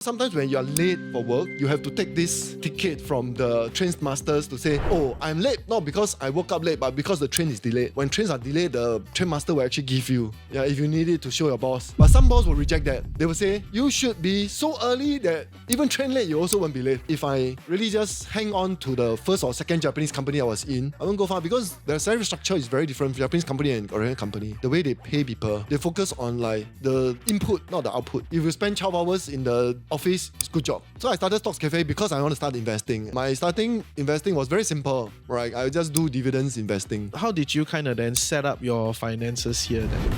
Sometimes when you are late for work, you have to take this ticket from the train masters to say, oh, I'm late, not because I woke up late, but because the train is delayed. When trains are delayed, the train master will actually give you, if you need it to show your boss. But some boss will reject that. They will say, you should be so early that even train late, you also won't be late. If I really just hang on to the first or second Japanese company I was in, I won't go far because their salary structure is very different from Japanese company and Korean company. The way they pay people, they focus on like the input, not the output. If you spend 12 hours in the office, it's good job. So I started Stocks.cafe because I want to start investing. My starting investing was very simple, right? I just do dividends investing. How did you kind of then set up your finances here then?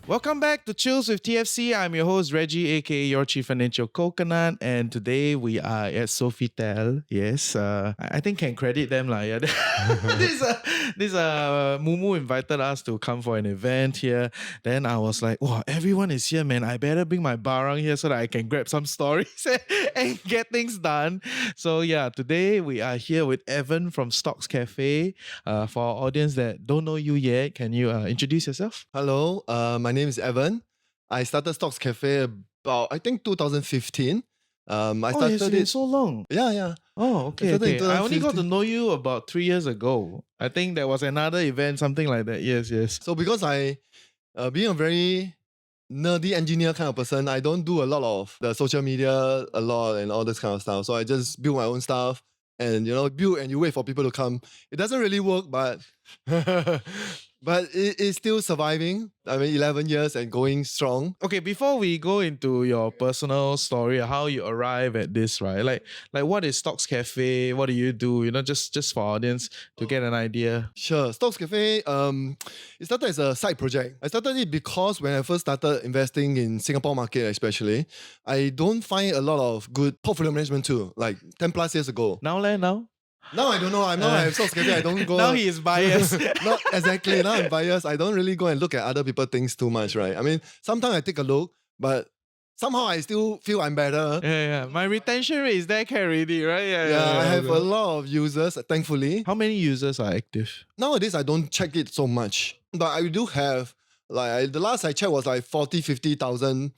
Welcome back to Chills with TFC. I'm your host Reggie, aka your Chief Financial Coconut, and today we are at Sofitel. Yes, I think can credit them lah. Yeah, this Mumu invited us to come for an event here. Then I was like, wow, everyone is here, man. I better bring my barang here so that I can grab some stories and get things done. So yeah, today we are here with Evan from Stocks.cafe. For our audience that don't know you yet, can you introduce yourself? Hello, my name is Evan. I started Stocks.cafe about, I think, 2015. It's been so long. Yeah. Oh, okay. I only got to know you about 3 years ago. I think there was another event, something like that. Yes. So because I, being a very nerdy engineer kind of person, I don't do a lot of the social media a lot and all this kind of stuff. So I just build my own stuff and, build and you wait for people to come. It doesn't really work, but... But it's still surviving. 11 years and going strong. Okay, before we go into your personal story, how you arrive at this, right? Like what is Stocks.cafe? What do you do? Just for audience to get an idea. Sure. Stocks.cafe, it started as a side project. I started it because when I first started investing in Singapore market especially, I don't find a lot of good portfolio management tool, like 10 plus years ago. Now? Now I don't know. I'm not at Stocks.cafe. I don't go. Now he is biased. Not exactly. Now I'm biased. I don't really go and look at other people's things too much, right? Sometimes I take a look, but somehow I still feel I'm better. Yeah. My retention rate is there already, right? Yeah, I have a lot of users, thankfully. How many users are active? Nowadays, I don't check it so much. But I do have, the last I checked was 40,000, 50,000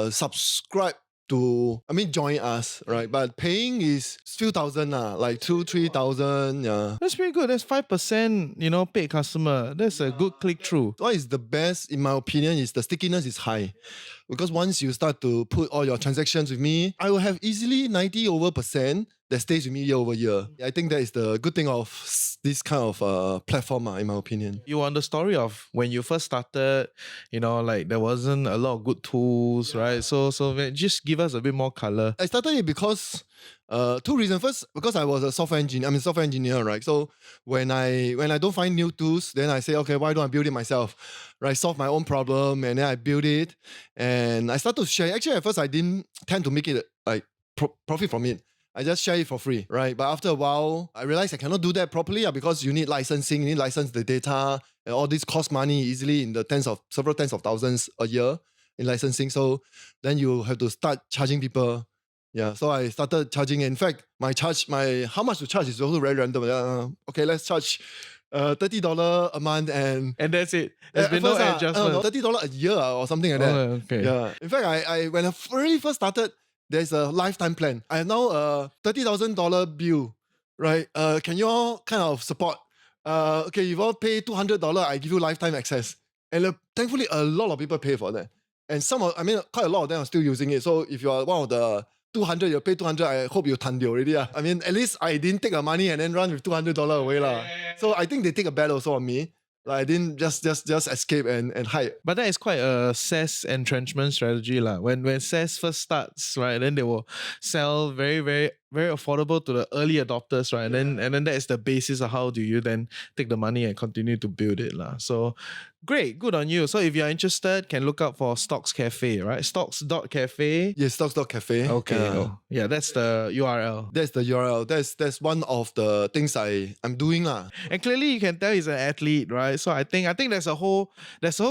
subscribe to, join us, right? But paying is few thousand, 2,000, 3,000, yeah. That's pretty good. That's 5%, paid customer. That's a good click-through. What is the best, in my opinion, is the stickiness is high. Because once you start to put all your transactions with me, I will have easily 90% that stays with me year over year. I think that is the good thing of this kind of platform, in my opinion. You were on the story of when you first started, there wasn't a lot of good tools, right? So just give us a bit more color. I started it because two reasons. First, because I was a software engineer. I'm a software engineer, right? So when I don't find new tools, then I say, okay, why don't I build it myself? Right? Solve my own problem, and then I build it. And I start to share. Actually, at first I didn't tend to make it profit from it. I just share it for free, right? But after a while, I realized I cannot do that properly because you need licensing, you need license the data, and all this cost money easily in the several tens of thousands a year in licensing. So then you have to start charging people. Yeah, so I started charging. In fact, how much to charge is also very random. Okay, let's charge $30 a month and that's it. There's been no adjustment. $30 a year or something like that. Okay. Yeah. In fact, I when I really first started, there's a lifetime plan. I have now a $30,000 bill, right? Can you all kind of support? Okay, if you all pay $200, I give you lifetime access. And thankfully, a lot of people pay for that. And quite a lot of them are still using it. So if you are one of the 200, you pay 200, I hope you tandio already. At least I didn't take the money and then run with $200 away. So I think they take a bet also on me. I didn't just escape and hide. But that is quite a SaaS entrenchment strategy. When SaaS first starts, right, then they will sell very, very, very affordable to the early adopters, right? And then that is the basis of how do you then take the money and continue to build it. So great, good on you. So if you're interested, can look up for Stocks.cafe, right? Stocks.cafe. Yes, Stocks.cafe. Okay. Yeah, that's the URL. That's the URL. That's one of the things I'm doing. And clearly you can tell he's an athlete, right? So I think there's a whole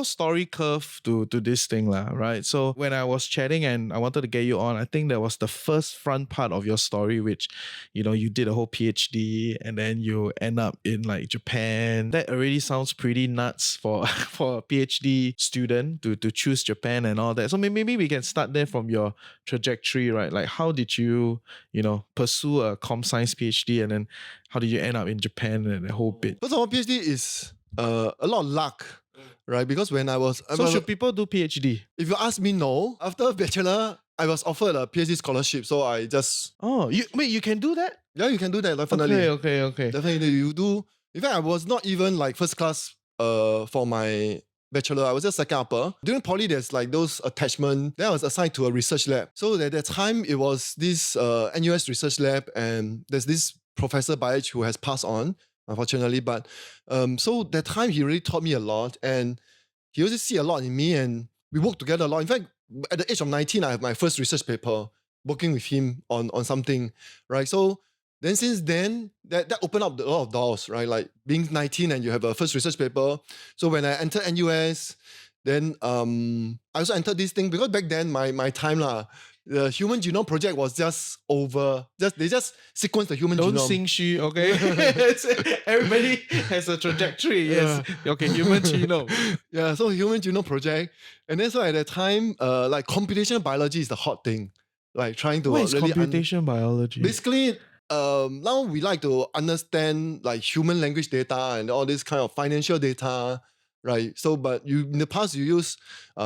story curve to this thing, right? So when I was chatting and I wanted to get you on, I think that was the first front part of your story story, which, you did a whole PhD and then you end up in like Japan. That already sounds pretty nuts for for a PhD student to choose Japan and all that. So maybe we can start there from your trajectory, right? Like how did you, pursue a comp science PhD and then how did you end up in Japan and the whole bit? First of all, PhD is a lot of luck, right? Because when I was... So should people do PhD? If you ask me, no. After bachelor, I was offered a PhD scholarship, so I just... Oh, you can do that? Yeah, you can do that, definitely. Okay. Definitely, you do. In fact, I was not even like first class for my bachelor. I was just second upper. During poly, there's like those attachment. Then I was assigned to a research lab. So at that time, it was this NUS research lab, and there's this Professor Baich who has passed on, unfortunately. But so that time, he really taught me a lot, and he also see a lot in me, and we worked together a lot. In fact, at the age of 19, I have my first research paper working with him on something, right? So then since then, that opened up a lot of doors, right? Like being 19 and you have a first research paper. So when I entered NUS, then I also entered this thing because back then my time the Human Genome Project was just over. They just sequenced the human genome. Don't sing she, okay? Everybody has a trajectory, yes. Yeah. Okay, Human Genome. Yeah, so Human Genome Project. And then so at that time, like computational biology is the hot thing. Like trying to What is really computational biology? basically, now we like to understand like human language data and all this kind of financial data, right? So, but in the past you use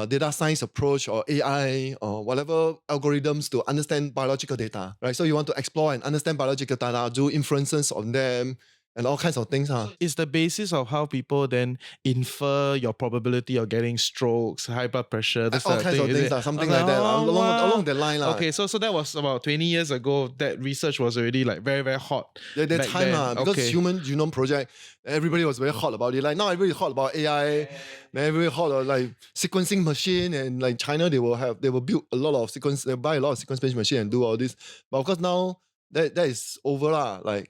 data science approach or AI or whatever algorithms to understand biological data, right? So you want to explore and understand biological data, do inferences on them, and all kinds of things. It's the basis of how people then infer your probability of getting strokes, high blood pressure, this all kinds of things, something like that, along the line. Okay, so that was about 20 years ago. That research was already like very, very hot. Yeah, that time, because Human Genome Project, everybody was very hot about it. Like now everybody hot about AI, everybody hot about like sequencing machine, and like China, they will build a lot of sequence, they buy a lot of sequence-based machine and do all this. But of course now, that is over but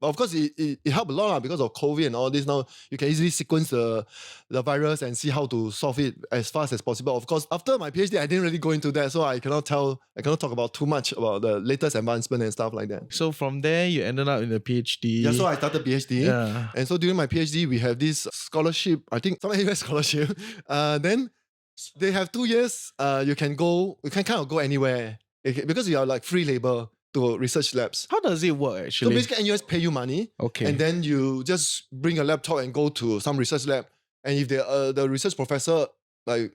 of course it helped a lot because of COVID and all this. Now you can easily sequence the virus and see how to solve it as fast as possible. Of course, after my PhD, I didn't really go into that, so I cannot talk about too much about the latest advancement and stuff like that. So from there, you ended up in a PhD. Yeah, so I started PhD. Yeah. And so during my PhD, we have this scholarship, I think some AUS scholarship. Then they have 2 years, you can kind of go anywhere because you are like free labor to research labs. How does it work actually? So basically NUS pay you money. Okay. And then you just bring a laptop and go to some research lab. And if the research professor like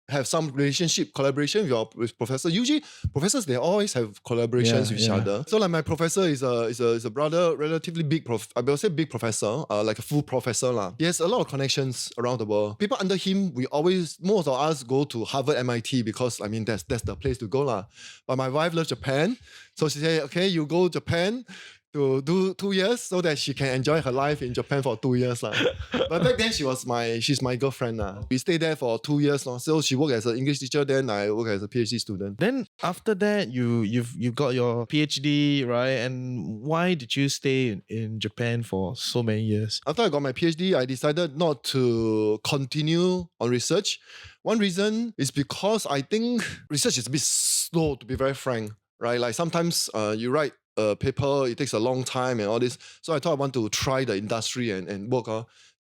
have some collaboration with professor. Usually professors, they always have collaborations with each other. So like my professor is a brother, relatively big I will say big professor, like a full professor lah. He has a lot of connections around the world. People under him, most of us go to Harvard, MIT because I mean that's the place to go lah. But my wife loves Japan, so she said, okay, you go Japan to do 2 years so that she can enjoy her life in Japan for 2 years. But back then she's my girlfriend. We stayed there for 2 years. So she worked as an English teacher, then I worked as a PhD student. Then after that, you got your PhD, right? And why did you stay in Japan for so many years? After I got my PhD, I decided not to continue on research. One reason is because I think research is a bit slow, to be very frank, right? Like sometimes you write a paper, it takes a long time and all this. So I thought I want to try the industry and work.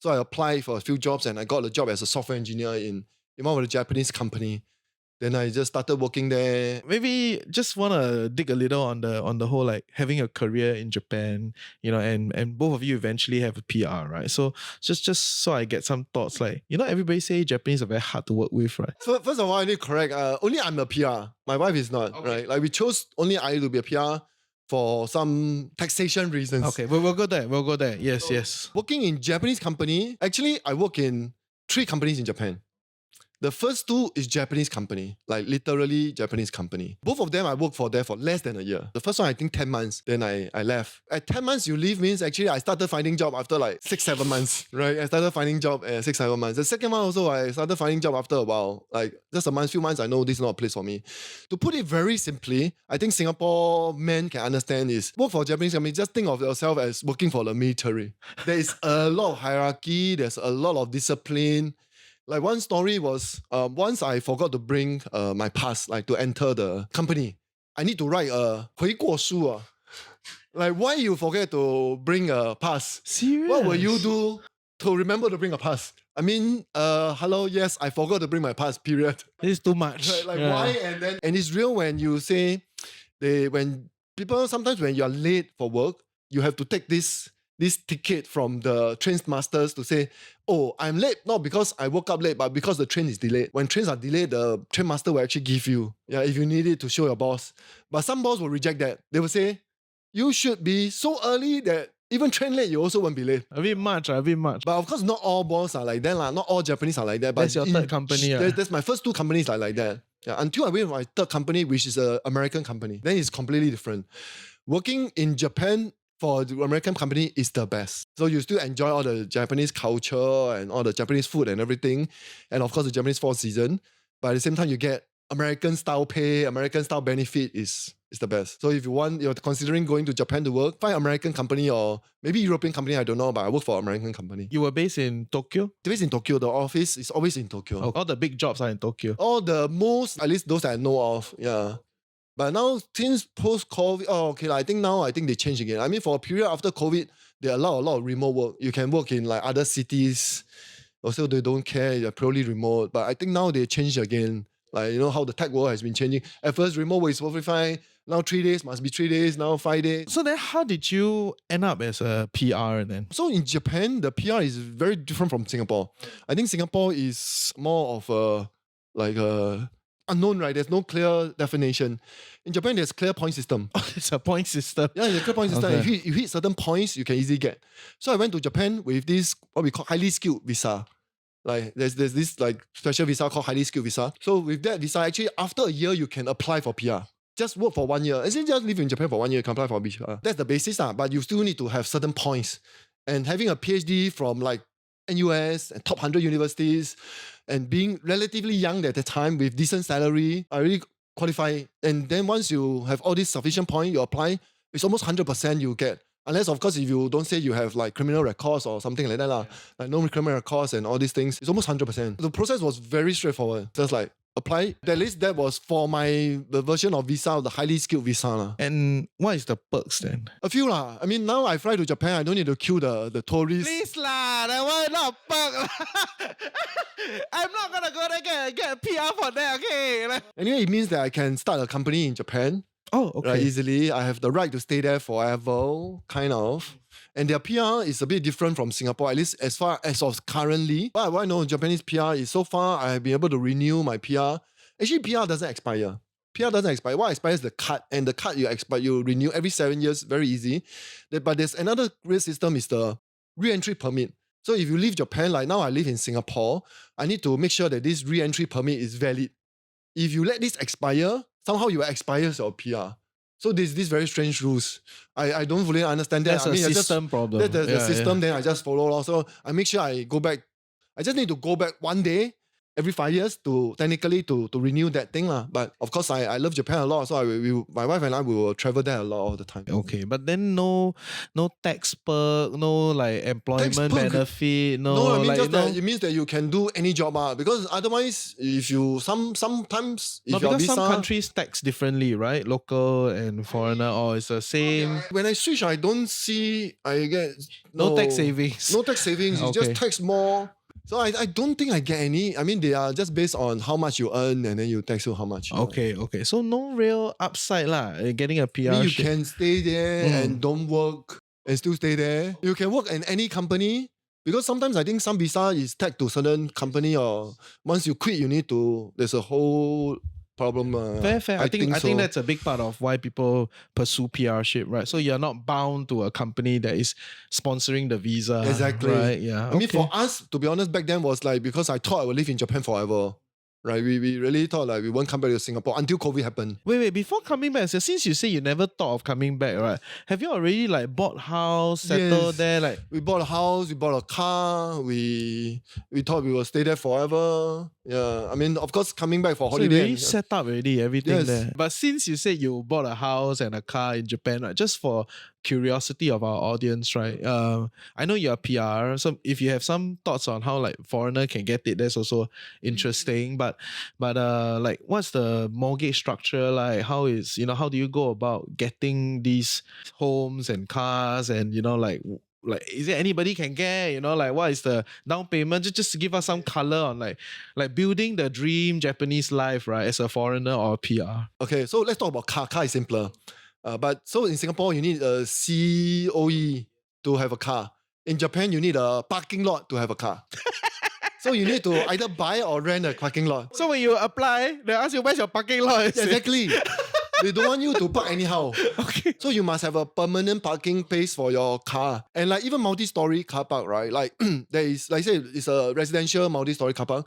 So I applied for a few jobs and I got a job as a software engineer in one of the Japanese company. Then I just started working there. Maybe just want to dig a little on the whole like having a career in Japan, and both of you eventually have a PR, right? So just so I get some thoughts, like, everybody say Japanese are very hard to work with, right? So first of all, I need to correct. Only I'm a PR. My wife is not, right? Like we chose only I to be a PR for some taxation reasons. Okay, we'll go there. Yes. Working in Japanese company, actually I work in 3 companies in Japan. The first 2 is Japanese company, like literally Japanese company. Both of them I worked for there for less than a year. The first one I think 10 months, then I left. At 10 months you leave means actually I started finding job after like 6-7 months, right? I started finding job at 6-7 months. The second one also I started finding job after a while, like just few months I know this is not a place for me. To put it very simply, I think Singapore men can understand is work for Japanese company, just think of yourself as working for the military. There is a lot of hierarchy, there's a lot of discipline. Like one story was, once I forgot to bring my pass, like to enter the company. I need to write a 回国书. Like, why you forget to bring a pass? Serious? What will you do to remember to bring a pass? I mean, hello, yes, I forgot to bring my pass, period. This is too much. Right? Like, Yeah. why? And it's real when you say, when people, sometimes when you're late for work, you have to take this ticket from the train masters to say, oh, I'm late, not because I woke up late, but because the train is delayed. When trains are delayed, the train master will actually give you, if you need it to show your boss. But some boss will reject that. They will say, you should be so early that even train late, you also won't be late. A bit much. But of course, not all boss are like that. Not all Japanese are like that. But That's your third company. That's my first two companies are like that. Yeah, until I went to my third company, which is an American company. Then it's completely different. Working in Japan for the American company is the best. So you still enjoy all the Japanese culture and all the Japanese food and everything. And of course, the Japanese fall season. But at the same time, you get American style pay, American style benefit is the best. So if you're considering going to Japan to work, find American company or maybe European company, I don't know, but I work for American company. You were based in Tokyo? Based in Tokyo, the office is always in Tokyo. Oh, all the big jobs are in Tokyo. All the most, at least those that I know of, yeah. But now, since post-COVID, I think they changed again. I mean, for a period after COVID, they allow a lot of remote work. You can work in like other cities. Also, they don't care, they're purely remote. But I think now they changed again. Like, you know how the tech world has been changing. At first, remote work is perfectly fine. Now 3 days must be 3 days, now 5 days. So then how did you end up as a PR then? So in Japan, the PR is very different from Singapore. I think Singapore is more of a unknown, right? There's no clear definition. In Japan, there's clear point system. It's a point system. Yeah, it's a clear point system. Okay. If you hit certain points, you can easily get. So I went to Japan with this, what we call highly skilled visa. Like there's this like special visa called highly skilled visa. So with that visa, actually after a year, you can apply for PR. Just work for 1 year. Actually, just live in Japan for 1 year, you can apply for PR. That's the basis, but you still need to have certain points. And having a PhD from like NUS and top 100 universities and being relatively young at the time with decent salary, I really qualify. And then once you have all these sufficient points, you apply, it's almost 100% you get. Unless, of course, if you don't say you have like criminal records or something like that, like no criminal records and all these things, it's almost 100%. The process was very straightforward. Just like apply. At least that was for the version of visa, the highly skilled visa. And what is the perks then? A few lah. I mean, now I fly to Japan, I don't need to queue the tourists. Please lah, that one not perk. I'm not gonna go there get a PR for that, okay? Anyway, it means that I can start a company in Japan. Oh, okay. Right, easily. I have the right to stay there forever, kind of. And their PR is a bit different from Singapore, at least as far as of currently. But what I know Japanese PR is so far I have been able to renew my PR. Actually, PR doesn't expire. PR doesn't expire. What expires is the card. And the card you renew every 7 years, very easy. But there's another great system is the re-entry permit. So if you leave Japan, like now I live in Singapore, I need to make sure that this re-entry permit is valid. If you let this expire, somehow you expire your PR. So there's these very strange rules. I don't fully understand that. That's a system problem. That's the system, yeah. then I just follow. So I make sure I go back. I just need to go back 1 day every 5 years to technically to renew that thing. But of course, I love Japan a lot. So my wife and I will travel there a lot all the time. Okay, but then no tax perk, no like employment Tax perk? benefit, No, I mean like, just that it means that you can do any job. Because otherwise, if you sometimes if no, your because visa, some countries tax differently, right? Local and foreigner, or it's the same. when I switch, I don't see I get No tax savings. No tax savings. You Okay. just tax more. So I don't think I get any. I mean, they are just based on how much you earn and then you tax you how much. Okay. So no real upside lah. Getting a PR. I mean, you shit. can stay there and don't work and still stay there. You can work in any company because sometimes I think some visa is tagged to certain company or once you quit, there's a whole problem. Fair. I think so. that's a big part of why people pursue PR ship, right? So you're not bound to a company that is sponsoring the visa. Exactly. Right. Yeah. I mean, for us, to be honest, back then was like because I thought I would live in Japan forever. Right, we really thought like we won't come back to Singapore until COVID happened. Wait, before coming back, so since you say you never thought of coming back, right? Have you already like bought house, settled Yes. there? Like We bought a house, we bought a car, we thought we will stay there forever. Yeah, I mean, of course, coming back for so you holiday. already set up already, everything Yes. there. But since you said you bought a house and a car in Japan, right? Just for curiosity of our audience, right? I know you're PR, so if you have some thoughts on how like foreigner can get it, that's also interesting. But like, what's the mortgage structure like? How is, how do you go about getting these homes and cars, and like is it anybody can get, like what is the down payment? Just to give us some color on like building the dream Japanese life, right, as a foreigner or a PR. Okay, so let's talk about car. Car is simpler. But so in Singapore, you need a COE to have a car. In Japan, you need a parking lot to have a car. So you need to either buy or rent a parking lot. So when you apply, they ask you where's your parking lot. Yeah, exactly. They don't want you to park anyhow. Okay. So you must have a permanent parking place for your car. And like even multi-story car park, right? Like there is, like I say, it's a residential multi-story car park.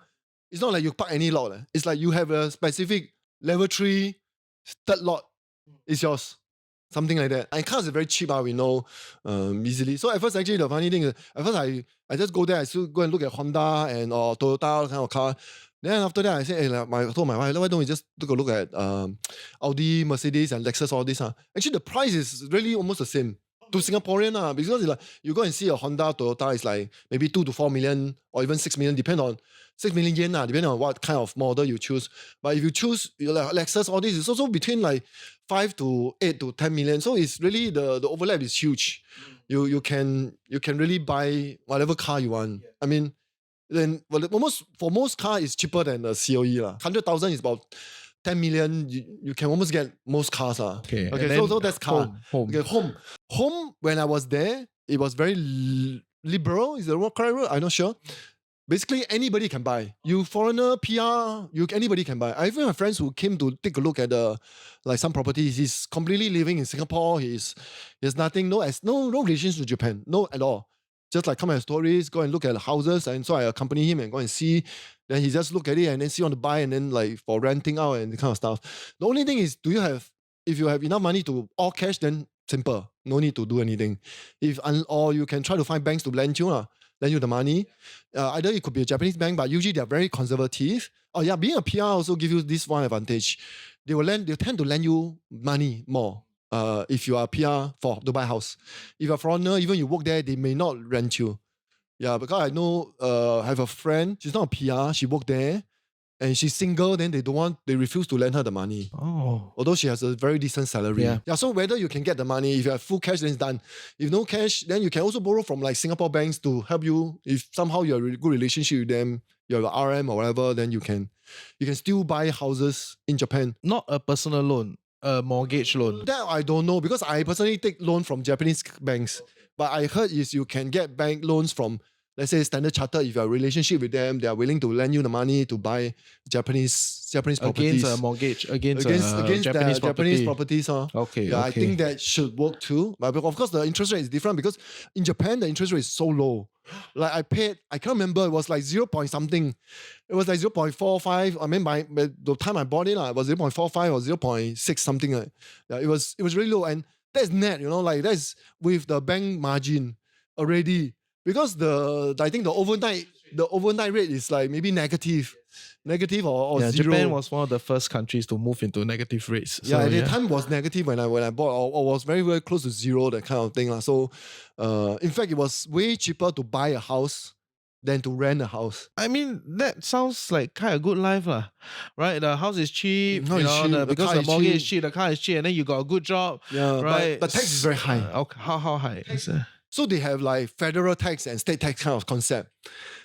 It's not like you park any lot. It's like you have a specific level 3 third lot. It's yours. Something like that. And cars are very cheap, we know easily. So at first, actually, the funny thing is, at first I just go there, I still go and look at Honda and or Toyota kind of car. Then after that, I said, hey, I told my wife, why don't we just take a look at Audi, Mercedes, and Lexus, all this. Actually, the price is really almost the same to Singaporean. Because it's like, you go and see a Honda, Toyota, it's like maybe 2 to 4 million or even 6 million, depending on 6 million yen, depending on what kind of model you choose. But if you choose like Lexus, all this, it's also between like 5 to 8 to 10 million. So it's really, the overlap is huge. You can really buy whatever car you want. I mean, then for most car it's cheaper than a COE. 100,000 is about 10 million. You can almost get most cars. Okay, so that's car. Home. Okay, home, when I was there, it was very liberal. Is the correct word? I'm not sure. Basically, anybody can buy. You foreigner, PR, anybody can buy. I even have friends who came to take a look at like some properties. He's completely living in Singapore. He has nothing, no relations to Japan, no at all. Just like come as tourists, go and look at the houses, and so I accompany him and go and see. Then he just look at it and then see on to buy, and then like for renting out and the kind of stuff. The only thing is, if you have enough money to all cash, then simple, no need to do anything. Or you can try to find banks to lend you the money. Either it could be a Japanese bank, but usually they're very conservative. Oh yeah, being a PR also gives you this one advantage. They tend to lend you money more. If you are a PR to buy a house. If you're a foreigner, even you work there, they may not rent you. Yeah, because I know, I have a friend, she's not a PR, she worked there, and she's single, then they refuse to lend her the money. Oh. Although she has a very decent salary. Yeah, so whether you can get the money, if you have full cash, then it's done. If no cash, then you can also borrow from like Singapore banks to help you. If somehow you have a good relationship with them, you have an RM or whatever, then you can still buy houses in Japan. Not a personal loan, a mortgage loan. That I don't know, because I personally take loan from Japanese banks. But I heard is you can get bank loans from, let's say, Standard Chartered. If you have a relationship with them, they are willing to lend you the money to buy Japanese properties. Against a mortgage, against Japanese properties. Okay, yeah, I think that should work too. But of course, the interest rate is different, because in Japan, the interest rate is so low. Like I can't remember, it was like 0 point something. It was like 0.45. I mean, by the time I bought it, it was 0.45 or 0.6 something. Yeah, it was really low. And that's net, like that's with the bank margin already. Because I think the overnight rate is like maybe negative or zero. Japan was one of the first countries to move into negative rates. So, at the time was negative when I bought, or was very, very close to zero, that kind of thing. So in fact, it was way cheaper to buy a house than to rent a house. I mean, that sounds like kind of good life, right? The house is cheap, because the mortgage is cheap, the car is cheap, and then you got a good job, right? But tax is very high. How high? So they have like federal tax and state tax kind of concept.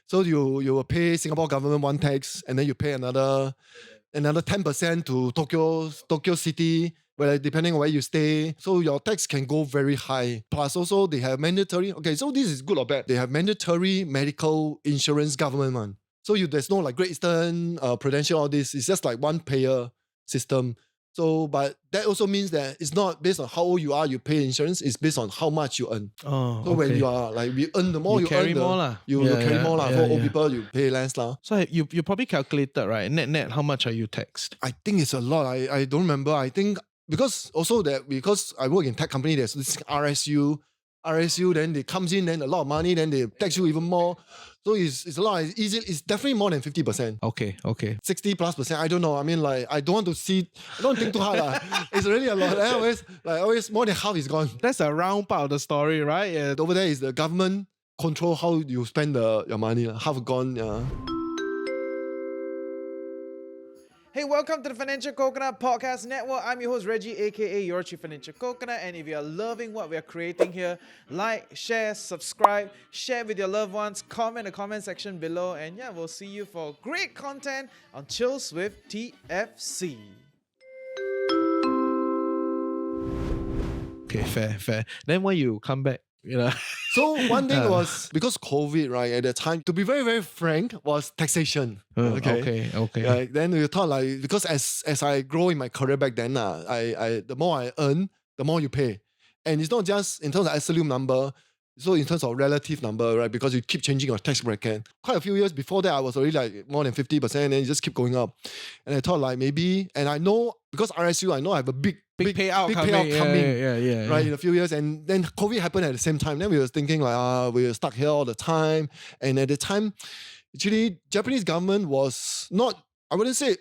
So you will pay Singapore government one tax, and then you pay another 10% to Tokyo City, where depending on where you stay. So your tax can go very high. Plus also they have mandatory. Okay, so this is good or bad. They have mandatory medical insurance government one. So there's no like Great Eastern, Prudential, all this. It's just like one payer system. So, but that also means that it's not based on how old you are, you pay insurance. It's based on how much you earn. Oh, so when you are like, we earn the more you carry earn, more you carry more. For old people, you pay less. So you probably calculated, right? Net, how much are you taxed? I think it's a lot. I don't remember. I think because I work in tech company, there's this RSU, RSU, then they comes in, then a lot of money, then they tax you even more. So it's a lot. It's easy. It's definitely more than 50%. Okay. 60+%. I don't know. I mean, like, I don't want to see. I don't think too hard. It's really a lot. Always more than half is gone. That's a round part of the story, right? Yeah. Over there is the government control how you spend your money. Half gone. Yeah. Hey, welcome to the Financial Coconut Podcast Network. I'm your host, Reggie, aka your Chief Financial Coconut. And if you're loving what we're creating here, like, share, subscribe, share with your loved ones, comment in the comment section below. And yeah, we'll see you for great content on Chills with TFC. Okay, fair. Then when you come back, So one thing was because COVID, right, at that time, to be very, very frank, was taxation. Okay. Right, then we thought like, because as I grow in my career back then, the more I earn, the more you pay. And it's not just in terms of absolute number, so in terms of relative number, right? Because you keep changing your tax bracket. Quite a few years before that, I was already like more than 50%, and it just keep going up. And I thought like maybe, and I know, because RSU, I know I have a big payout coming, yeah. right, in a few years. And then COVID happened at the same time. Then we were thinking like, we were stuck here all the time. And at the time, actually, Japanese government was not, I wouldn't say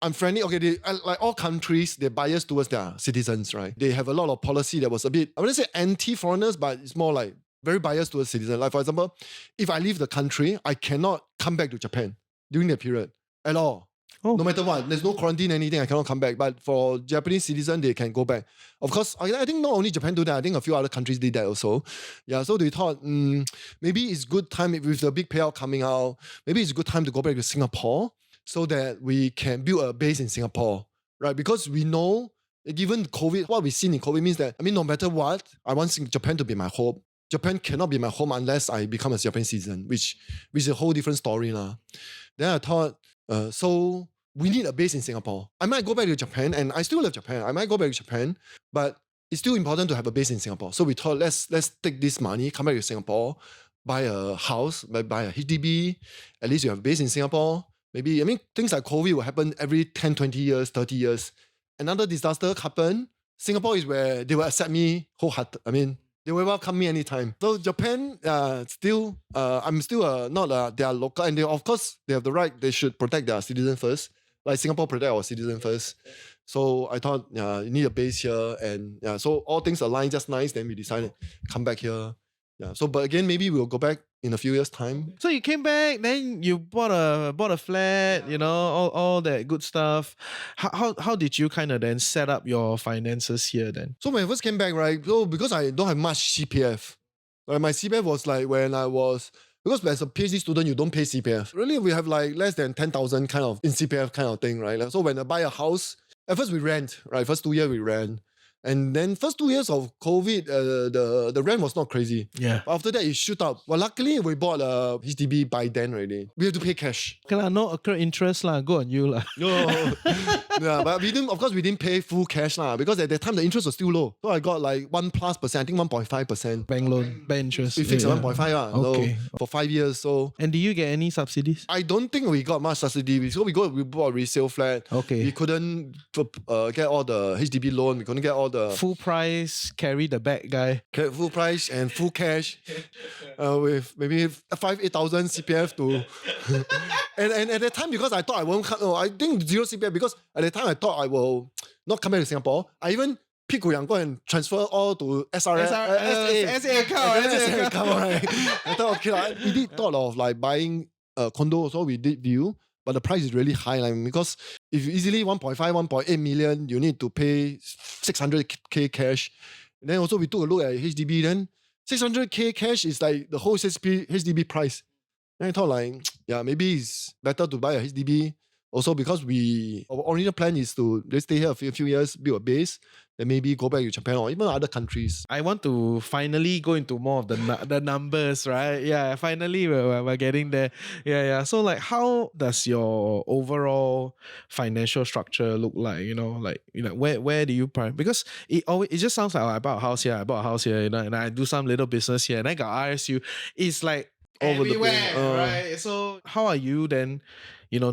unfriendly. Okay, they, like all countries, they're biased towards their citizens, right? They have a lot of policy that was a bit, I wouldn't say anti-foreigners, but it's more like very biased towards citizens. Like, for example, if I leave the country, I cannot come back to Japan during that period at all. Oh. No matter what, there's no quarantine, anything, I cannot come back. But for Japanese citizens, they can go back. Of course, I think not only Japan do that, I think a few other countries did that also. Yeah, so they thought, maybe it's good time, with the big payout coming out, maybe it's a good time to go back to Singapore so that we can build a base in Singapore, right? Because we know, given COVID, what we've seen in COVID means that, I mean, no matter what, I want Japan to be my home. Japan cannot be my home unless I become a Japanese citizen, which is a whole different story. Then I thought, so we need a base in Singapore. I might go back to Japan, and I still love Japan. I might go back to Japan, but it's still important to have a base in Singapore. So we thought, let's take this money, come back to Singapore, buy a house, buy a HDB. At least you have a base in Singapore. Maybe, I mean, things like COVID will happen every 10, 20 years, 30 years. Another disaster happened. Singapore is where they will accept me wholehearted. I mean, they will welcome me anytime. So Japan, I'm still not their local, and of course they have the right. They should protect their citizens first. Like Singapore protect our citizens first. So I thought, you need a base here, and so all things aligned just nice. Then we decided come back here. Yeah. So, but again, maybe we'll go back in a few years' time. So you came back, then you bought a flat, all that good stuff. How did you kind of then set up your finances here then? So when I first came back, right? So because I don't have much CPF, right? My CPF was like when I was, because as a PhD student, you don't pay CPF. Really, we have like less than 10,000 kind of in CPF kind of thing, right? Like, so when I buy a house, at first we rent, right? First 2 years we rent. And then first 2 years of COVID, the rent was not crazy. Yeah. But after that, it shoot up. Well, luckily, we bought a HDB by then already. We have to pay cash. Okay, no accrued interest go on you . No. Yeah, but of course, we didn't pay full cash because at that time, the interest was still low. So I got like 1+%, I think 1.5%. Bank loan, bank interest. We fixed 1.5%. Okay. So for 5 years. So. And do you get any subsidies? I don't think we got much subsidy. So we bought a resale flat. Okay. We couldn't get all the HDB loan. We couldn't get all the full price, carry the bag guy. Full price and full cash, with maybe 8,000 CPF to. and at that time, because I thought I won't come, I think zero CPF, because at that time I thought I will not come back to Singapore. I even pick go and transfer all to SRS, SA account. Right? I thought, okay, we did thought of like buying a condo, so we did view. But the price is really high, because if you easily 1.5, 1.8 million, you need to pay 600k cash. And then also we took a look at HDB, then 600k cash is like the whole HDB price. And I thought like, maybe it's better to buy a HDB. Also because our original plan is to let's stay here a few years, build a base, then maybe go back to Japan or even other countries. I want to finally go into more of the numbers, right? Yeah, finally we're getting there. Yeah. So like, how does your overall financial structure look like? Where do you because it just sounds like I bought a house here, and I do some little business here, and I got RSU. It's like all over the place. everywhere, right? So how are you then,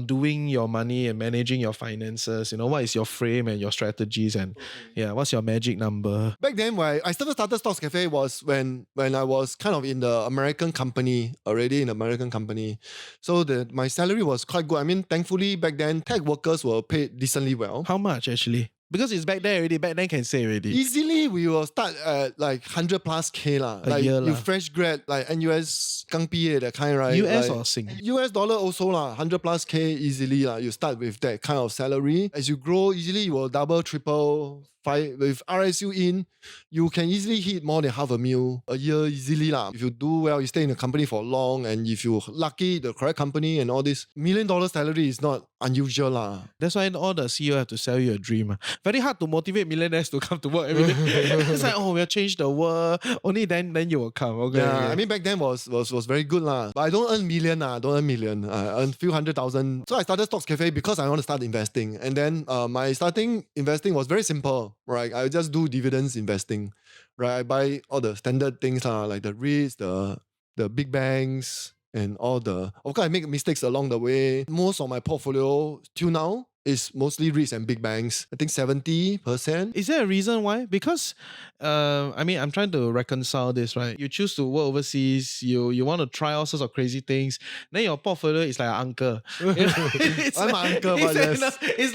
doing your money and managing your finances? What is your frame and your strategies, and what's your magic number? Back then, when I started Stocks Cafe was when I was kind of in the American company, already in the American company. So my salary was quite good. I mean, thankfully back then tech workers were paid decently well. How much actually? Because it's back there already. Back then can say already. Easily we will start at like 100 plus K lah. A year you lah. fresh grad, like NUS 刚毕业 that kind, right? US like, or Sing? US dollar also lah, 100 plus K easily lah. You start with that kind of salary. As you grow, easily you will double, triple, five. With RSU in, you can easily hit more than $500,000 a year easily lah. If you do well, you stay in the company for long, and if you're lucky, the correct company and all this, $1 million salary is not unusual lah. That's why all the CEO have to sell you a dream. Very hard to motivate millionaires to come to work every day. It's like, we'll change the world. Only then you will come. Okay. Yeah, I mean back then was very good lah. But I don't earn million lah. I don't earn million. I earn few 100,000. So I started Stocks Cafe because I want to start investing. And then my starting investing was very simple, right? I just do dividends investing, right? I buy all the standard things lah, like the REITs, the big banks, and all the. Of course, I make mistakes along the way. Most of my portfolio till now is mostly REITs and big banks. I think 70%. Is there a reason why? Because, I'm trying to reconcile this, right? You choose to work overseas, you want to try all sorts of crazy things, then your portfolio is like an uncle. I'm an uncle, but yes. It's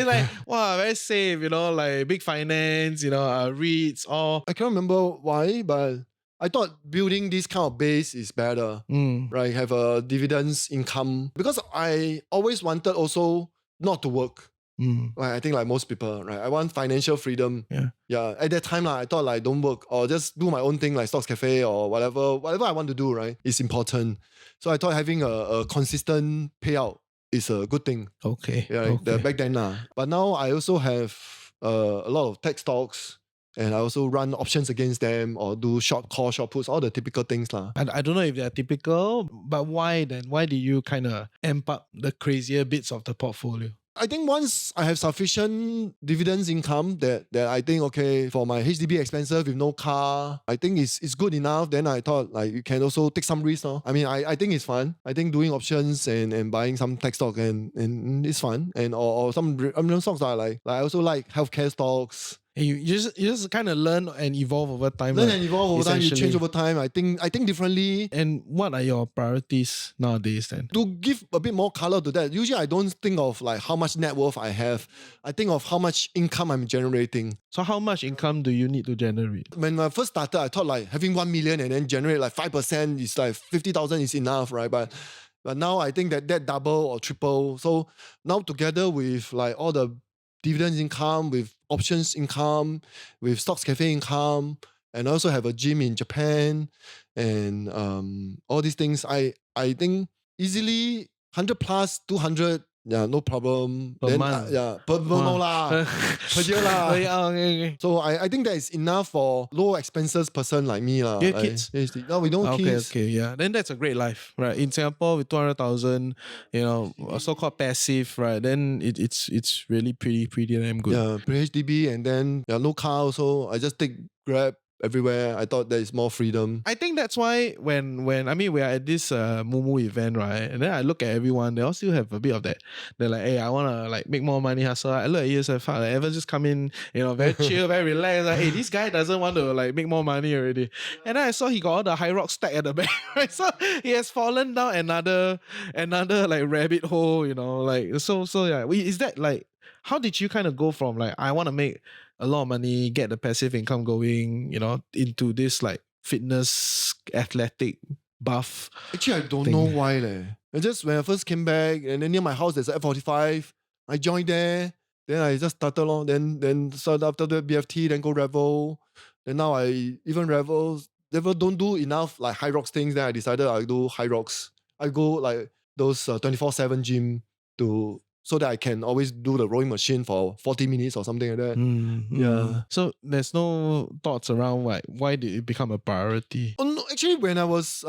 like, wow, very safe, like big finance, REITs, all. I can't remember why, but I thought building this kind of base is better, right? Have a dividends income. Because I always wanted also not to work. Right, I think like most people, right? I want financial freedom. Yeah. At that time, I thought like don't work or just do my own thing like Stocks Cafe or whatever I want to do, right? It's important. So I thought having a consistent payout is a good thing. Okay. Yeah, okay. Back then. But now I also have a lot of tech stocks. And I also run options against them or do short call, short puts, all the typical things lah. I don't know if they're typical, but why then? Why do you kind of amp up the crazier bits of the portfolio? I think once I have sufficient dividends income that I think, okay, for my HDB expenses with no car, I think it's good enough. Then I thought like you can also take some risks. No? I mean, I think it's fun. I think doing options and buying some tech stock and it's fun. And or some stocks are like I also like healthcare stocks. And you just kind of learn and evolve over time. Learn and evolve over time. You change over time. I think differently. And what are your priorities nowadays then? To give a bit more color to that, usually I don't think of like how much net worth I have. I think of how much income I'm generating. So how much income do you need to generate? When I first started, I thought like having 1 million and then generate like 5% is like 50,000 is enough, right? But now I think that double or triple. So now together with like all the dividends income, with options income, with Stocks Cafe income, and I also have a gym in Japan, and all these things. I think easily 100 plus 200. Yeah, no problem. Per month? Per month lah. Per year lah. Okay. So I think that is enough for low expenses person like me lah. Do you have kids? No, we don't have kids. Okay, yeah. Then that's a great life, right? In Singapore with 200,000, so-called passive, right? Then it's really pretty damn good. Yeah, pre-HDB and then no car also. I just take Grab everywhere. I thought there is more freedom. I think that's why when we are at this Mumu event, right? And then I look at everyone, they all still have a bit of that. They're like, hey, I want to like make more money hustle. I look at you, so like, Evan just come in, very chill, very relaxed. Like, hey, this guy doesn't want to like make more money already. And then I saw he got all the high rock stack at the back, right? So he has fallen down another like rabbit hole, like so yeah. Is that like, how did you kind of go from like, I want to make a lot of money, get the passive income going, into this like fitness, athletic buff? Actually, I don't know why leh. I just when I first came back and then near my house there's an F45. I joined there. Then I just started along. Then started after the BFT, then go Revel. Then now I even Revel don't do enough like high rocks things. Then I decided I do high rocks. I go like those 24/7 gym so that I can always do the rowing machine for 40 minutes or something like that. Yeah. So there's no thoughts around why did it become a priority? Oh, no, actually, when I was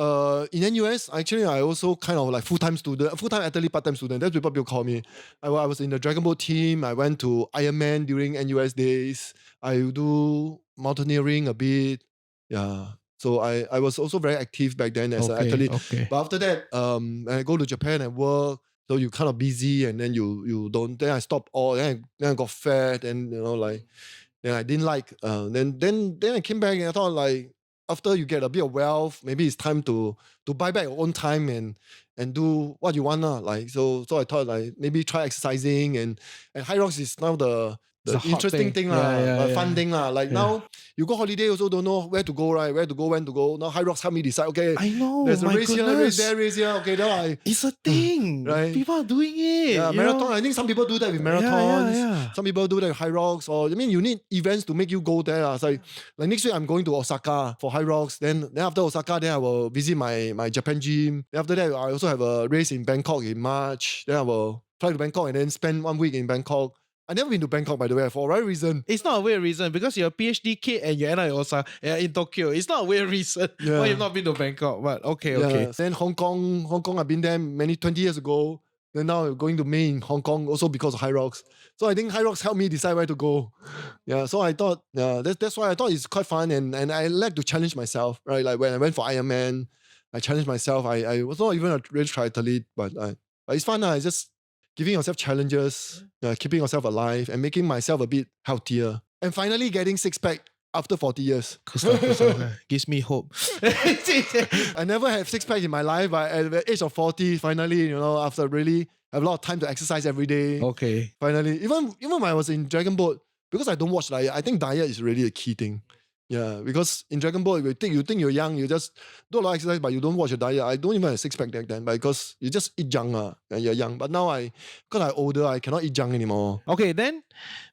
in NUS, actually I also kind of like full-time athlete, part-time student. That's what people call me. I was in the Dragon Boat team. I went to Ironman during NUS days. I do mountaineering a bit. Yeah. So I was also very active back then as an athlete. But after that, I go to Japan and work. So you kind of busy, and then you don't. Then I stopped all. Then I got fat, and then I didn't like. Then I came back and I thought like after you get a bit of wealth, maybe it's time to buy back your own time and do what you want Like so I thought like maybe try exercising and High Rocks is now the interesting thing fun thing Like now you go holiday also don't know where to go, right? Where to go, when to go. Now High Rocks help me decide. Okay, I know. There's a my race goodness. here, race there, race here. Okay, now it's a thing, right? People are doing it. Yeah, marathon. I think some people do that with marathons. Some people do that with High Rocks. Or I mean, you need events to make you go there. It's like next week I'm going to Osaka for High Rocks. Then after Osaka, then I will visit my Japan gym. Then after that, I also have a race in Bangkok in March. Then I will fly to Bangkok and then spend 1 week in Bangkok. I've never been to Bangkok, by the way, for a right reason. It's not a weird reason because you're a PhD kid and you end up in Tokyo. It's not a weird reason why you've not been to Bangkok. But okay. Then Hong Kong, I've been there 20 years ago. Then now I'm going to May in Hong Kong, also because of High Rocks. So I think High Rocks helped me decide where to go. Yeah, so I thought, that's why I thought it's quite fun and I like to challenge myself, right? Like when I went for Ironman, I challenged myself. I was not even a real triathlete, but it's fun. It's just giving yourself challenges, keeping yourself alive, and making myself a bit healthier. And finally getting six-pack after 40 years. Gives me hope. I never had six-pack in my life, but at the age of 40, finally, after really have a lot of time to exercise every day. Okay. Finally, even when I was in Dragon Boat, because I don't watch diet, I think diet is really a key thing. Yeah, because in Dragon Ball, you think you're young, you just do a lot of exercise, but you don't watch your diet. I don't even have a six-pack back then, because you just eat junk and you're young. But now because I'm older, I cannot eat junk anymore. Okay, then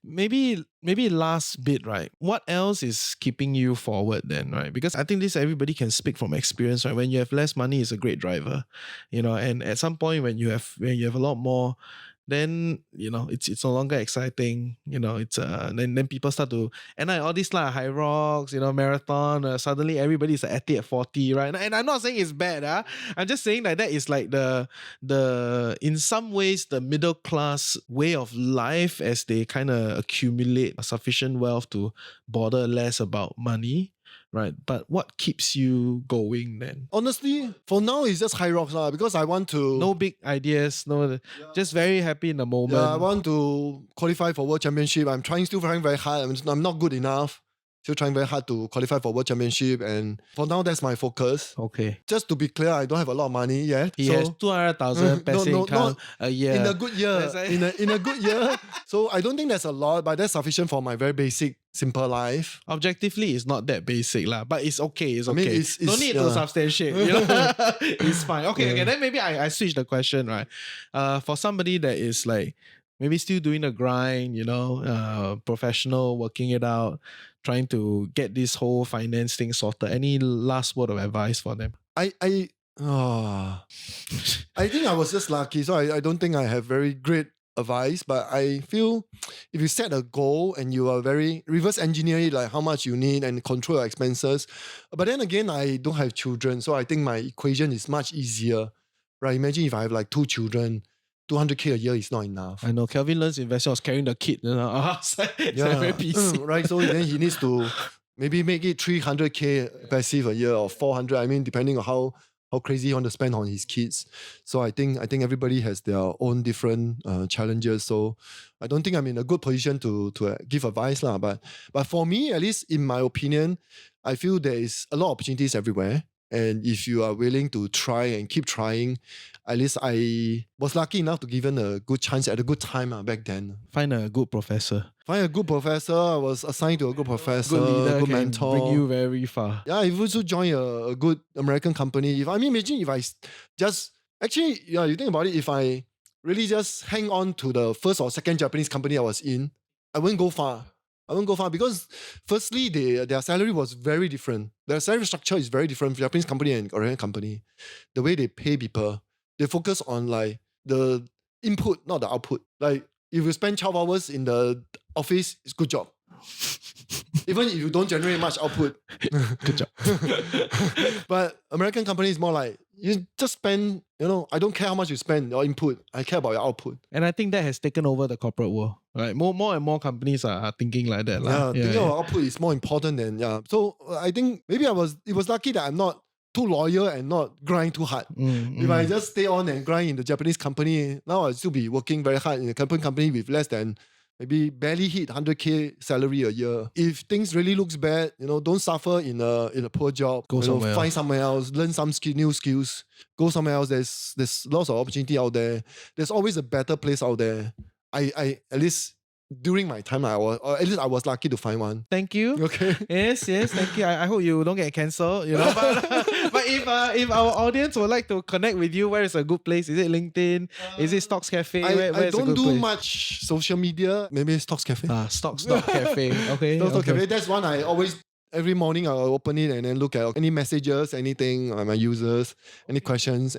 maybe last bit, right? What else is keeping you forward then, right? Because I think everybody can speak from experience, right? When you have less money, it's a great driver, and at some point when you have a lot more, then it's no longer exciting. It's then people start to all this High Rocks, marathon. Suddenly everybody's an athlete at 40, right? And I'm not saying it's bad. I'm just saying that is like the in some ways the middle class way of life as they kind of accumulate sufficient wealth to bother less about money. Right, but what keeps you going then? Honestly, for now it's just High Rocks because I want to. No big ideas, just very happy in the moment. Yeah, I want to qualify for World Championship. I'm still trying very hard. I'm not good enough. Still trying very hard to qualify for World Championship, and for now that's my focus. Okay. Just to be clear, I don't have a lot of money yet. He has 200,000 passive income a year. In a good year. in a good year. So I don't think that's a lot, but that's sufficient for my very basic, simple life. Objectively, it's not that basic, but it's okay. It's okay. I mean, it's, no need to substantiate. It's fine. Okay, then maybe I switch the question, right? For somebody that is like maybe still doing the grind, professional, working it out, trying to get this whole finance thing sorted. Any last word of advice for them? I think I was just lucky, so I don't think I have very great advice, but I feel if you set a goal and you are very reverse engineer it, like how much you need and control your expenses. But then again, I don't have children, so I think my equation is much easier. Right? Imagine if I have like 2 children, 200K a year is not enough. I know. Kelvin Learn's investor was carrying the kid. It's very busy. Right, so then he needs to maybe make it 300K passive a year or 400. I mean, depending on how crazy he want to spend on his kids. So I think everybody has their own different challenges. So I don't think I'm in a good position to give advice lah. But for me, at least in my opinion, I feel there is a lot of opportunities everywhere. And if you are willing to try and keep trying, at least I was lucky enough to given a good chance at a good time back then. Find a good professor. I was assigned to a good professor, good leader, good mentor. Bring you very far. Yeah, if you also join a good American company, imagine if I just actually, you think about it, if I really just hang on to the first or second Japanese company I was in, I wouldn't go far. Because firstly, their salary was very different. Their salary structure is very different from Japanese company and Korean company. The way they pay people, they focus on like the input, not the output. Like if you spend 12 hours in the office, it's good job. Even if you don't generate much output. Good job. But American company is more like, you just spend, I don't care how much you spend your input. I care about your output. And I think that has taken over the corporate world. Right? More and more companies are thinking like that. Yeah, thinking about output is more important than, So I think maybe it was lucky that I'm not too loyal and not grind too hard. If I just stay on and grind in the Japanese company, now I'd still be working very hard in a company with less than maybe barely hit 100K salary a year. If things really looks bad, don't suffer in a poor job. Go somewhere find else. somewhere else, learn some new skills, go somewhere else. There's lots of opportunity out there. There's always a better place out there. I at least during my time, I was lucky to find one. Thank you. Okay. Yes, thank you. I hope you don't get cancelled, But if our audience would like to connect with you, where is a good place? Is it LinkedIn? Is it Stocks.cafe? I don't do much social media. Maybe Stocks.cafe. Stocks.cafe. Okay. Stocks.cafe. That's one I always. Every morning I'll open it and then look at any messages, anything on my users, any questions,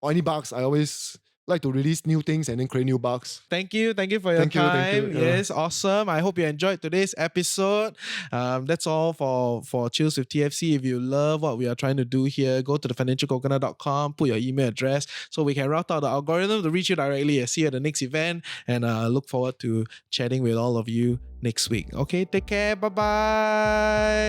or any bugs. I always like to release new things and then create new bugs. Thank you for your time. Thank you. Yes, awesome. I hope you enjoyed today's episode. That's all for Chills with TFC. If you love what we are trying to do here, go to thefinancialcoconut.com, put your email address so we can route out the algorithm to reach you directly. See you at the next event, and look forward to chatting with all of you next week. Okay, take care. Bye-bye.